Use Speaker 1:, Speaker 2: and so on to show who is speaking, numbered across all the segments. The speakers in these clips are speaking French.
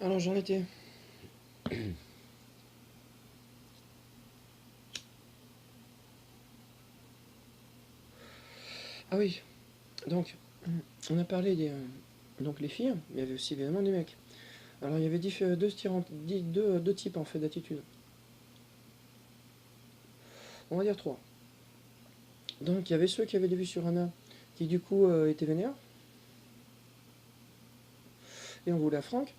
Speaker 1: Alors j'en étais. Ah oui, donc on a parlé des donc les filles, mais il y avait aussi évidemment des mecs. Alors il y avait deux types en fait d'attitudes. On va dire trois. Donc il y avait ceux qui avaient des vues sur Anna, qui du coup étaient vénères, et on voulait à Franck.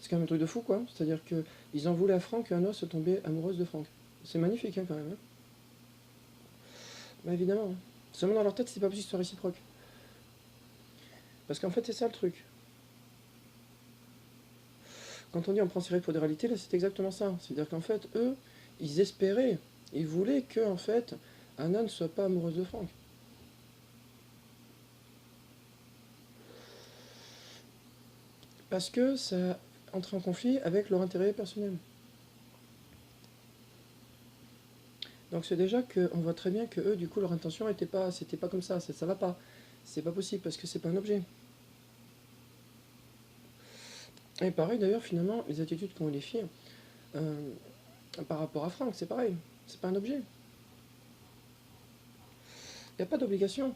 Speaker 1: C'est quand même un truc de fou quoi. C'est-à-dire qu'ils en voulaient à Franck qu'Anna se tombait amoureuse de Franck. C'est magnifique hein, quand même. Hein. Bah évidemment. Hein. Seulement dans leur tête, c'est pas possible que ce soit réciproque. Parce qu'en fait, c'est ça le truc. Quand on dit on prend ses rêves pour des réalités, là c'est exactement ça. C'est-à-dire qu'en fait, eux, ils espéraient, ils voulaient que en fait, Anna ne soit pas amoureuse de Franck. Parce que ça entre en conflit avec leur intérêt personnel. Donc c'est déjà qu'on voit très bien que eux, du coup, leur intention c'était pas comme ça va pas. C'est pas possible parce que c'est pas un objet. Et pareil d'ailleurs, finalement, les attitudes qu'ont les filles euh, par rapport à Franck, c'est pareil. C'est pas un objet. Il n'y a pas d'obligation.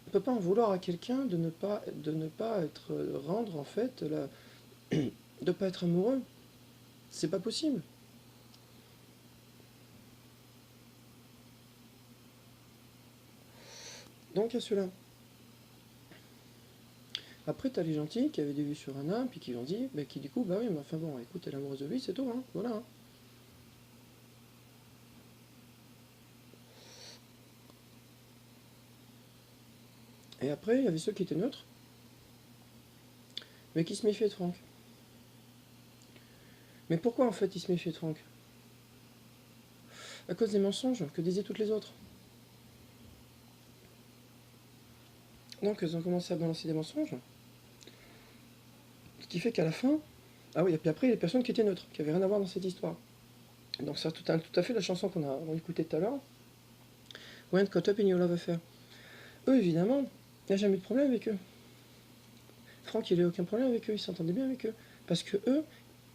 Speaker 1: On peut pas en vouloir à quelqu'un de ne pas être rendre en fait de pas être amoureux. C'est pas possible. Donc à cela. Après t'as les gentils qui avaient des vues sur Anna puis qui ont dit, bah, qui du coup bah oui mais enfin bon écoute elle est amoureuse de lui c'est tout hein, voilà. Hein. Et après il y avait ceux qui étaient neutres mais qui se méfiaient de Franck. Mais pourquoi en fait ils se méfiaient de Franck? À cause des mensonges que disaient toutes les autres. Donc elles ont commencé à balancer des mensonges. Ce qui fait qu'à la fin. Ah oui, et puis après, il y a des personnes qui étaient neutres, qui n'avaient rien à voir dans cette histoire. Donc c'est tout à fait la chanson qu'on a écoutée tout à l'heure. When Caught Up in Your Love Affair. Eux, évidemment, il n'y a jamais eu de problème avec eux. Franck, il n'a eu aucun problème avec eux, il s'entendait bien avec eux. Parce que eux,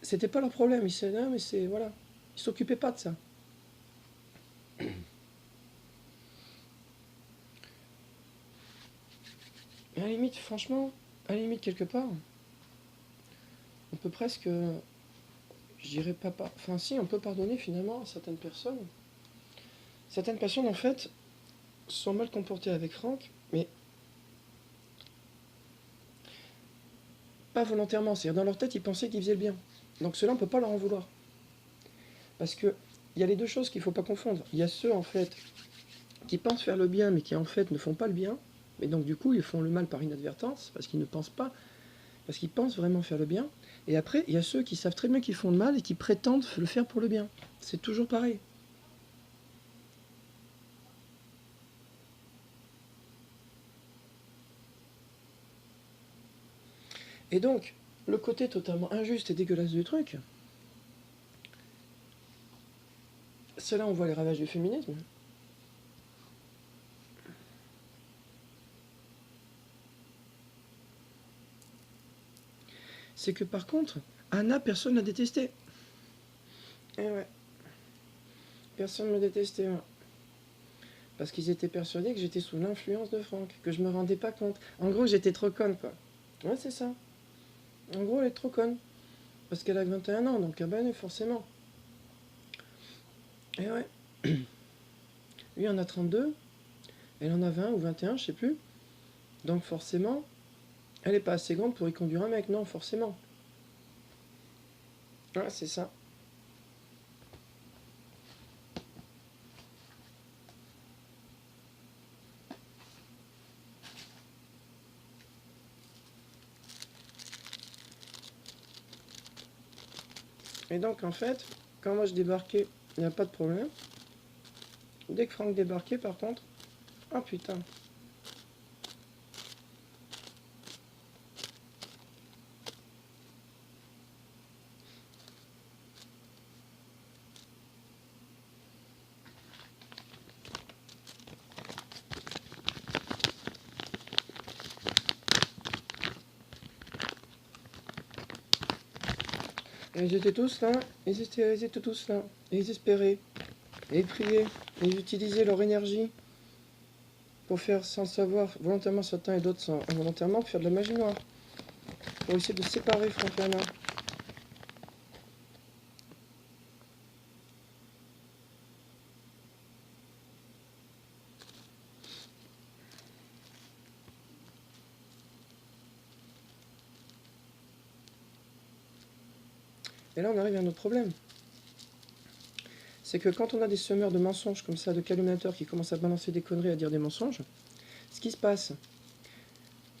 Speaker 1: c'était pas leur problème. Ils disaient, non, mais c'est. Voilà. Ils s'occupaient pas de ça. Et à la limite, franchement, à la limite, quelque part, on peut presque. Je dirais pas. Enfin, si, on peut pardonner finalement à certaines personnes. Certaines personnes, en fait, se sont mal comportées avec Franck, mais pas volontairement. C'est-à-dire, dans leur tête, ils pensaient qu'ils faisaient le bien. Donc, cela, on ne peut pas leur en vouloir. Parce que il y a les deux choses qu'il ne faut pas confondre. Il y a ceux, en fait, qui pensent faire le bien, mais qui, en fait, ne font pas le bien. Et donc, du coup, ils font le mal par inadvertance, parce qu'ils ne pensent pas, parce qu'ils pensent vraiment faire le bien. Et après, il y a ceux qui savent très bien qu'ils font le mal et qui prétendent le faire pour le bien. C'est toujours pareil. Et donc, le côté totalement injuste et dégueulasse du truc, c'est là où on voit les ravages du féminisme. C'est que par contre, Anna, personne l'a détestée. Et ouais, personne ne me détestait. Ouais. Parce qu'ils étaient persuadés que j'étais sous l'influence de Franck, que je me rendais pas compte. En gros, j'étais trop conne, quoi. Ouais, c'est ça. En gros, elle est trop conne. Parce qu'elle a 21 ans, donc ah ben forcément. Et ouais. Lui en a 32, elle en a 20 ou 21, je sais plus. Donc forcément, elle est pas assez grande pour y conduire un mec, non, forcément. Ouais, c'est ça. Et donc en fait, quand moi je débarquais, il n'y a pas de problème. Dès que Franck débarquait, par contre, oh putain. Ils étaient tous là, ils étaient tous là. Et ils espéraient, et ils priaient, et ils utilisaient leur énergie pour faire, sans le savoir, volontairement certains et d'autres sans involontairement, faire de la magie noire. Pour essayer de séparer Franck et Anna. Et là, on arrive à un autre problème. C'est que quand on a des semeurs de mensonges comme ça, de calomniateurs qui commencent à balancer des conneries, à dire des mensonges, ce qui se passe,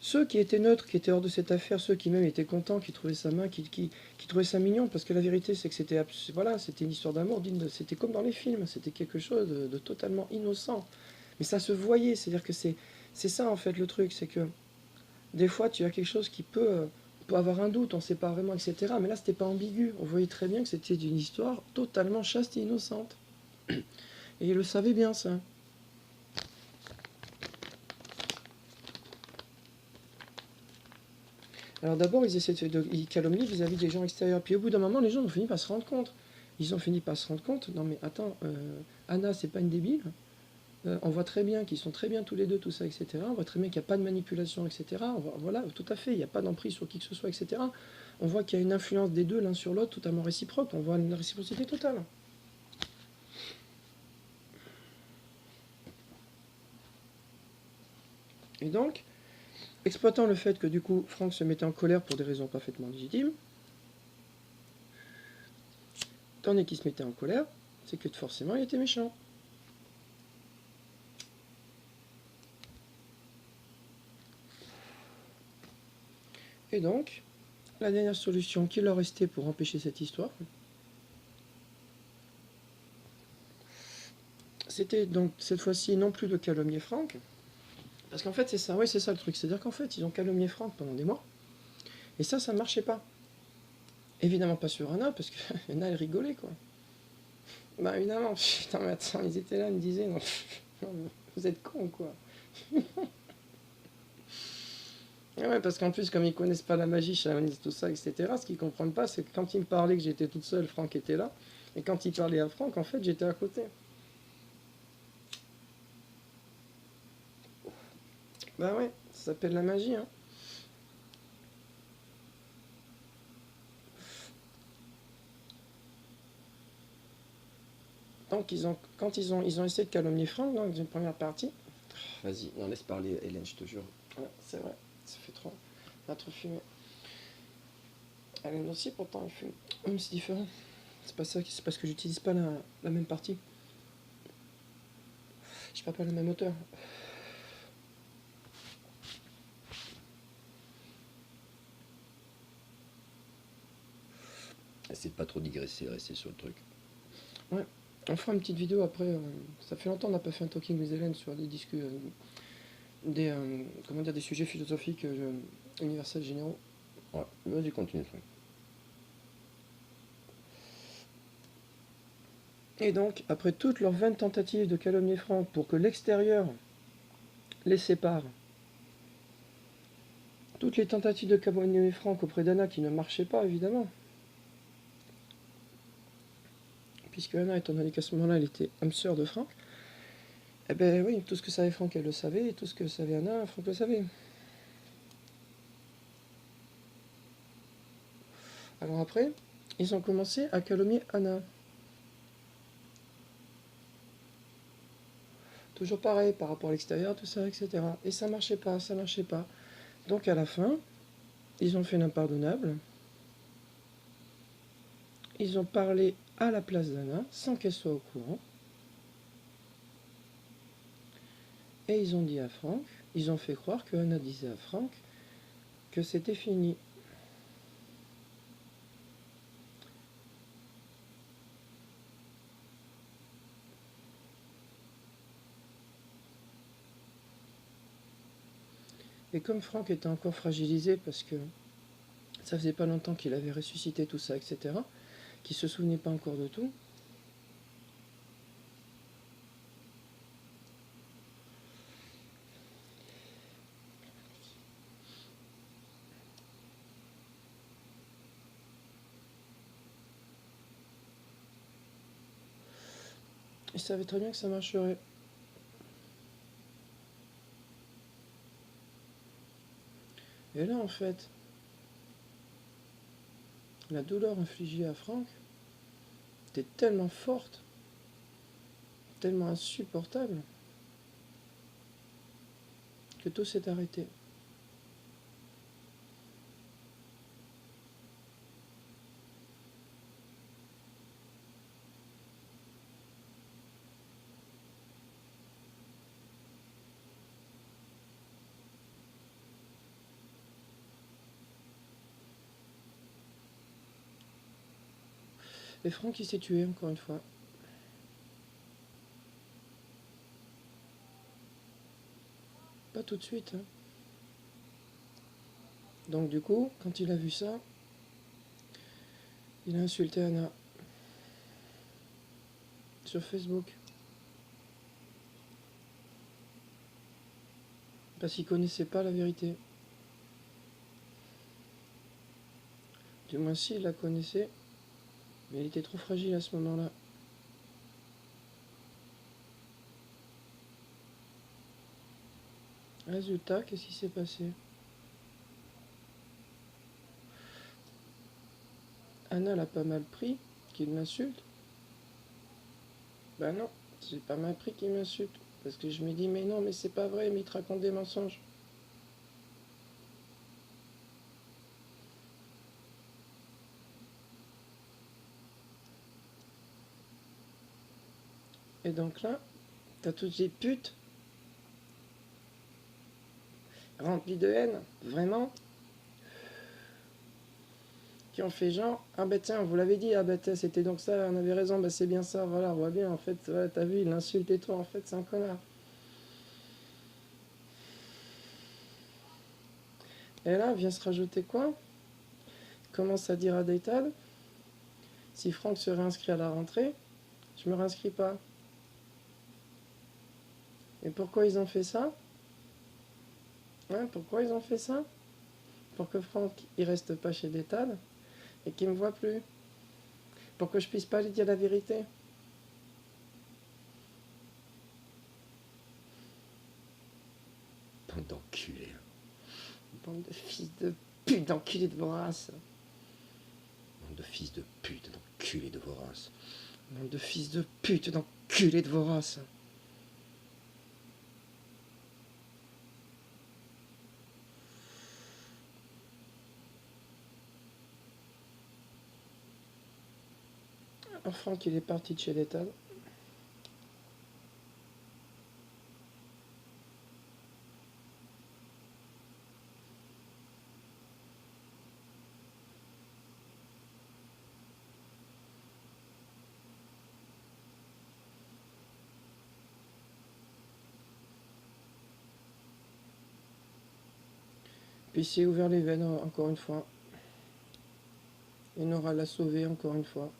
Speaker 1: ceux qui étaient neutres, qui étaient hors de cette affaire, ceux qui même étaient contents, qui trouvaient ça main, qui trouvaient ça mignon, parce que la vérité c'est que c'était une histoire d'amour, c'était comme dans les films, c'était quelque chose de totalement innocent. Mais ça se voyait, c'est-à-dire que c'est ça en fait le truc, c'est que des fois tu as quelque chose qui peut avoir un doute, on ne sait pas vraiment, etc. Mais là c'était pas ambigu, on voyait très bien que c'était une histoire totalement chaste et innocente. Et ils le savaient bien ça. Alors d'abord, ils calomnient vis-à-vis des gens extérieurs. Puis au bout d'un moment, les gens ont fini par se rendre compte. Ils ont fini par se rendre compte. Non mais attends, Anna, c'est pas une débile. On voit très bien qu'ils sont très bien tous les deux, tout ça, etc. On voit très bien qu'il n'y a pas de manipulation, etc. Voilà, tout à fait, il n'y a pas d'emprise sur qui que ce soit, etc. On voit qu'il y a une influence des deux l'un sur l'autre totalement réciproque. On voit une réciprocité totale. Et donc, exploitant le fait que du coup Franck se mettait en colère pour des raisons parfaitement légitimes, tandis qu'il se mettait en colère, c'est que forcément il était méchant. Et donc, la dernière solution qui leur restait pour empêcher cette histoire, c'était donc cette fois-ci non plus de calomnier Franck, parce qu'en fait c'est ça, oui c'est ça le truc, c'est-à-dire qu'en fait ils ont calomnié Franck pendant des mois, et ça ne marchait pas. Évidemment pas sur Anna, parce que Anna elle rigolait quoi. Bah évidemment, putain mais attends, ils étaient là, ils me disaient, non, vous êtes cons quoi. Et ouais, parce qu'en plus, comme ils connaissent pas la magie, chamanisme, tout ça, etc., ce qu'ils comprennent pas, c'est que quand ils me parlaient que j'étais toute seule, Franck était là. Et quand ils parlaient à Franck, en fait, j'étais à côté. Bah ouais, ça s'appelle la magie, hein. Donc, quand ils ont essayé de calomnier Franck, dans une première partie. Vas-y, on laisse parler Hélène, je te jure. Ouais, c'est vrai, ça fait trop. On a trop fumé. Hélène aussi, pourtant, elle fume. Mais c'est différent. C'est pas ça, c'est parce que j'utilise pas la même partie. Je parle pas le même moteur.
Speaker 2: Essaie de pas trop digresser, rester sur le truc.
Speaker 1: Ouais, on fera une petite vidéo après. Ça fait longtemps qu'on n'a pas fait un talking with Hélène sur des disques, comment dire, des sujets philosophiques universels généraux.
Speaker 2: Ouais, vas-y, continue le truc.
Speaker 1: Et donc, après toutes leurs 20 tentatives de calomnier Franck pour que l'extérieur les sépare, toutes les tentatives de calomnier Franck auprès d'Anna qui ne marchaient pas, évidemment, puisque Anna, étant donné qu'à ce moment-là, elle était âme sœur de Franck, eh ben oui, tout ce que savait Franck, elle le savait, et tout ce que savait Anna, Franck le savait. Alors après, ils ont commencé à calomnier Anna. Toujours pareil, par rapport à l'extérieur, tout ça, etc. Et ça marchait pas, ça marchait pas. Donc à la fin, ils ont fait l'impardonnable. Ils ont parlé à la place d'Anna, sans qu'elle soit au courant. Et ils ont dit à Franck, ils ont fait croire que Anna disait à Franck que c'était fini. Et comme Franck était encore fragilisé parce que ça faisait pas longtemps qu'il avait ressuscité tout ça, etc., qu'il se souvenait pas encore de tout, Il savait très bien que ça marcherait. Et là, en fait, la douleur infligée à Franck était tellement forte, tellement insupportable, que tout s'est arrêté. Et Franck, il s'est tué, encore une fois. Pas tout de suite, hein. Donc du coup, quand il a vu ça, il a insulté Anna sur Facebook. Parce qu'il connaissait pas la vérité. Du moins si, il la connaissait, mais il était trop fragile à ce moment-là. Résultat, qu'est-ce qui s'est passé? Anna l'a pas mal pris, qu'il m'insulte. Ben non, j'ai pas mal pris qu'il m'insulte. Parce que je me dis, mais non, mais c'est pas vrai, mais il te raconte des mensonges. Et donc là, t'as toutes ces putes remplies de haine, vraiment, qui ont fait genre, ah bah tiens, vous l'avez dit, ah bah tiens, c'était donc ça, on avait raison, bah c'est bien ça, voilà, on voit bien, en fait, ouais, t'as vu, il insulte et toi, en fait, c'est un connard. Et là, vient se rajouter quoi? Commence à dire à Daytad, si Franck se réinscrit à la rentrée, je me réinscris pas. Et pourquoi ils ont fait ça? Ouais, pourquoi ils ont fait ça? Pour que Franck, il reste pas chez Daytad et qu'il me voit plus. Pour que je puisse pas lui dire la vérité.
Speaker 2: Bande d'enculés.
Speaker 1: Bande de fils de pute, d'enculés de vos races.
Speaker 2: Bande de fils de pute, d'enculés de vos races.
Speaker 1: Bande de fils de pute, d'enculés de vos races. Alors Franck, il est parti de chez Daytad. Puis il s'est ouvert les veines encore une fois. Et Nora l'a sauvé encore une fois.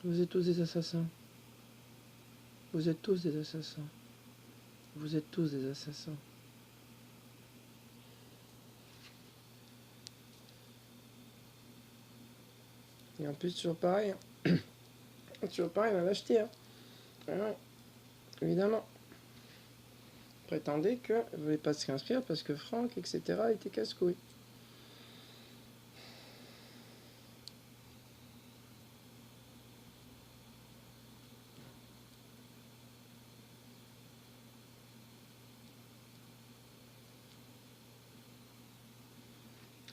Speaker 1: Vous êtes tous des assassins. Vous êtes tous des assassins. Vous êtes tous des assassins. Et en plus, toujours pareil. Toujours pareil, il va l'acheter. Hein. Ouais, évidemment. Prétendez que vous ne voulez pas se réinscrire parce que Franck, etc., était casse-couille.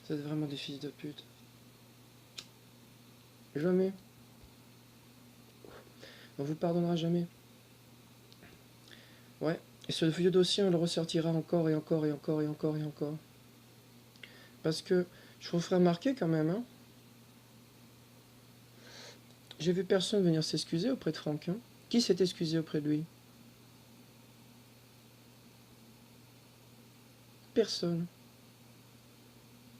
Speaker 1: Vous êtes vraiment des fils de pute. Jamais. On vous pardonnera jamais. Ouais. Et ce vieux dossier, on le ressortira encore et encore et encore et encore et encore. Parce que je vous ferai remarquer quand même, hein. J'ai vu personne venir s'excuser auprès de Franck. Hein. Qui s'est excusé auprès de lui? Personne.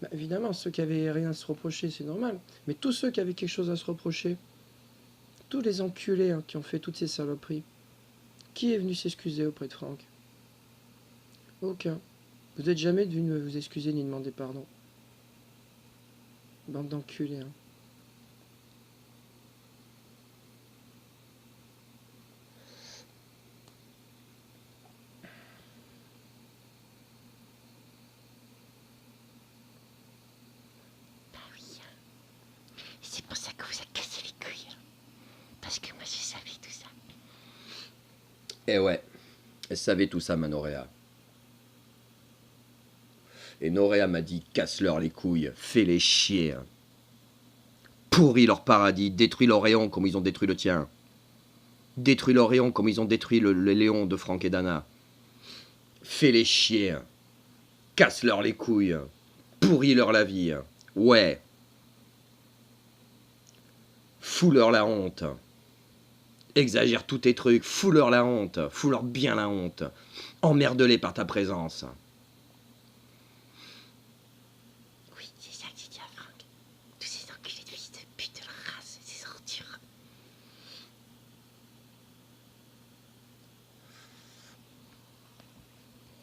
Speaker 1: Bah, évidemment, ceux qui avaient rien à se reprocher, c'est normal. Mais tous ceux qui avaient quelque chose à se reprocher, tous les enculés hein, qui ont fait toutes ces saloperies, qui est venu s'excuser auprès de Franck? Aucun. Vous êtes jamais dû vous excuser ni demander pardon. Bande d'enculés, hein.
Speaker 3: Bah oui, hein. C'est pour ça que vous a cassé les couilles. Hein. Parce que moi, je savais tout ça.
Speaker 2: Eh ouais, elle savait tout ça, ma Noréa. Et Noréa m'a dit, casse-leur les couilles, fais-les chier. Hein. Pourris leur paradis, détruis l'Orient comme ils ont détruit le tien. Détruis l'Orient comme ils ont détruit le Léon de Franck et d'Anna. Fais-les chier. Hein. Casse-leur les couilles. Pourris-leur la vie. Hein. Ouais. Fous-leur la honte. Exagère tous tes trucs, fous-leur la honte, fous-leur bien la honte. Emmerde-les par ta présence.
Speaker 3: Oui, c'est ça que j'ai dit à Franck. Tous ces enculés de fils de pute de leur race, ces ordures.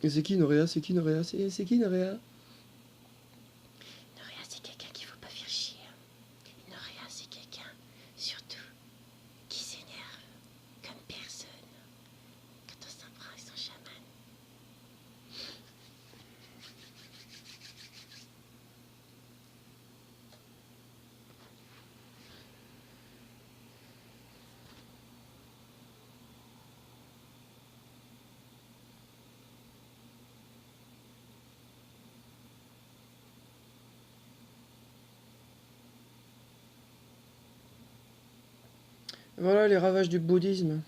Speaker 1: Et c'est qui Noréa? C'est qui Noréa? C'est qui Noréa?
Speaker 3: Noréa, c'est quelqu'un qu'il faut pas faire chier. Noréa, c'est quelqu'un, surtout, qui s'énerve comme personne quand on s'en prend avec son chaman.
Speaker 1: Voilà les ravages du bouddhisme.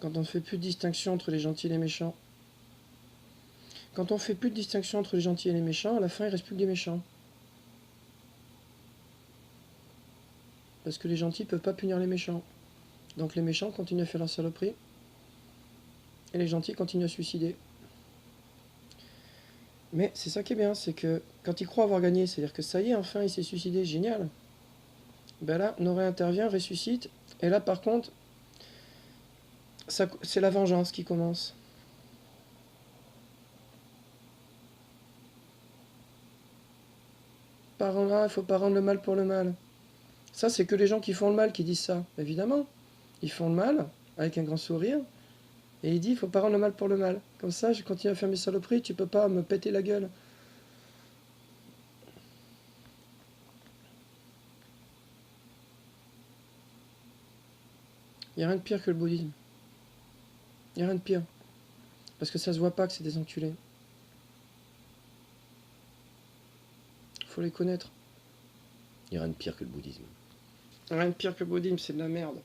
Speaker 1: Quand on ne fait plus de distinction entre les gentils et les méchants. Quand on fait plus de distinction entre les gentils et les méchants, à la fin il reste plus que des méchants. Parce que les gentils peuvent pas punir les méchants. Donc les méchants continuent à faire leur saloperie. Et les gentils continuent à se suicider. Mais c'est ça qui est bien, c'est que quand il croit avoir gagné, c'est-à-dire que ça y est, enfin il s'est suicidé, génial. Ben là, Noré intervient, ressuscite. Et là par contre, c'est la vengeance qui commence. Par là, il faut pas rendre le mal pour le mal. Ça, c'est que les gens qui font le mal qui disent ça. Évidemment, ils font le mal avec un grand sourire. Et il dit, il faut pas rendre le mal pour le mal. Comme ça, je continue à faire mes saloperies, tu peux pas me péter la gueule. Il n'y a rien de pire que le bouddhisme. Il n'y a rien de pire. Parce que ça se voit pas que c'est des enculés. Faut les connaître.
Speaker 2: Il n'y a rien de pire que le bouddhisme.
Speaker 1: Rien de pire que le bouddhisme, c'est de la merde.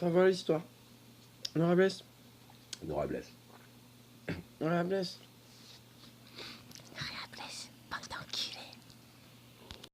Speaker 1: Enfin voilà l'histoire. Nora Blesse.
Speaker 2: Nora Blesse.
Speaker 1: Nora Blesse.